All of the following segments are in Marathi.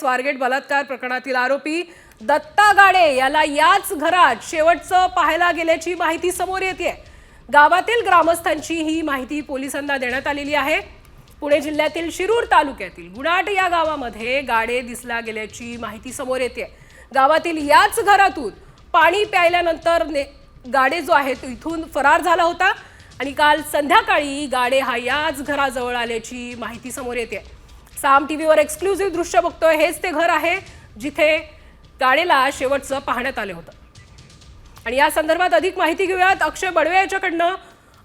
स्वारगेट बलात्कार प्रकरणातील आरोपी दत्ता गाडे याला याच घरात शेवटचं पाहायला गेल्याची माहिती समोर येते। गावातील ग्रामस्थांची ही माहिती पोलिसांना देण्यात आलेली आहे। पुणे जिल्ह्यातील शिरूर तालुक्यातील गुणाट या गावामध्ये गाडे दिसला गेल्याची माहिती समोर येते। गावातील याच घरातून पाणी प्यायल्यानंतर गाडे जो आहे तो इथून फरार झाला होता आणि काल संध्याकाळी गाडे हा याच घराजवळ आल्याची माहिती समोर येते। साम टीव्हीवर एक्सक्लुझिव्ह दृश्य बघतोय, हेच ते घर आहे जिथे गाडेला शेवटचं पाहण्यात आले होतं। आणि या संदर्भात अधिक माहिती घेऊयात अक्षय बडवे याच्याकडनं।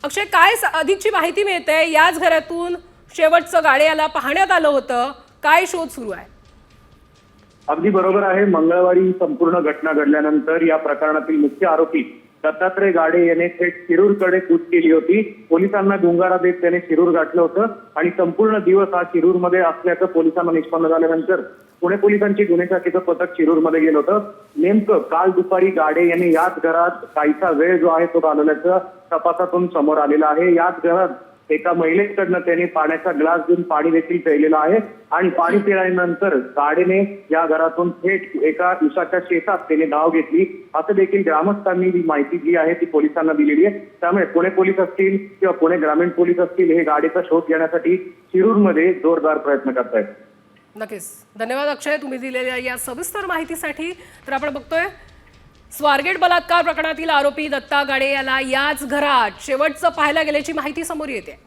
अक्षय, काय अधिकची माहिती मिळते? याच घरातून शेवटचं गाडे याला पाहण्यात आलं होतं, काय शोध सुरू आहे? अगदी बरोबर आहे। मंगळवारी संपूर्ण घटना घडल्यानंतर या प्रकरणातील मुख्य आरोपी दत्तात्रय गाडे याने थेट शिरूरकडे कूच केली होती। पोलिसांना गुंगारा देत त्याने शिरूर गाठलं होतं आणि संपूर्ण दिवस हा शिरूरमध्ये असल्याचं पोलिसांना निष्पन्न झाल्यानंतर पुणे पोलिसांची गुन्हे शाखेचं पथक शिरूरमध्ये गेलं होतं। नेमकं काल दुपारी गाडे यांनी याच घरात काहीसा वेळ जो आहे तो घालवल्याचं तपासातून समोर आलेलं आहे। याच घरात एका महिलेकडनं त्याने पाण्याचा ग्लास देऊन पाणी देखील प्यायलेलं आहे आणि पाणी पिल्यानंतर गाडीने या घरातून थेट एका उसाच्या शेतात त्याने धाव घेतली असं देखील ग्रामस्थांनी ही माहिती जी आहे ती पोलिसांना दिलेली आहे। त्यामुळे पुणे पोलीस असतील किंवा पुणे ग्रामीण पोलीस असतील हे गाडीचा शोध घेण्यासाठी शिरूरमध्ये जोरदार प्रयत्न करतायत। नक्कीच, धन्यवाद अक्षय तुम्ही दिलेल्या या सविस्तर माहितीसाठी। तर आपण बघतोय स्वारगेट बलात्कार प्रकरणातील आरोपी दत्ता गाडे याला याच घरात शेवटचं पाहायला गेल्याची माहिती समोर येते।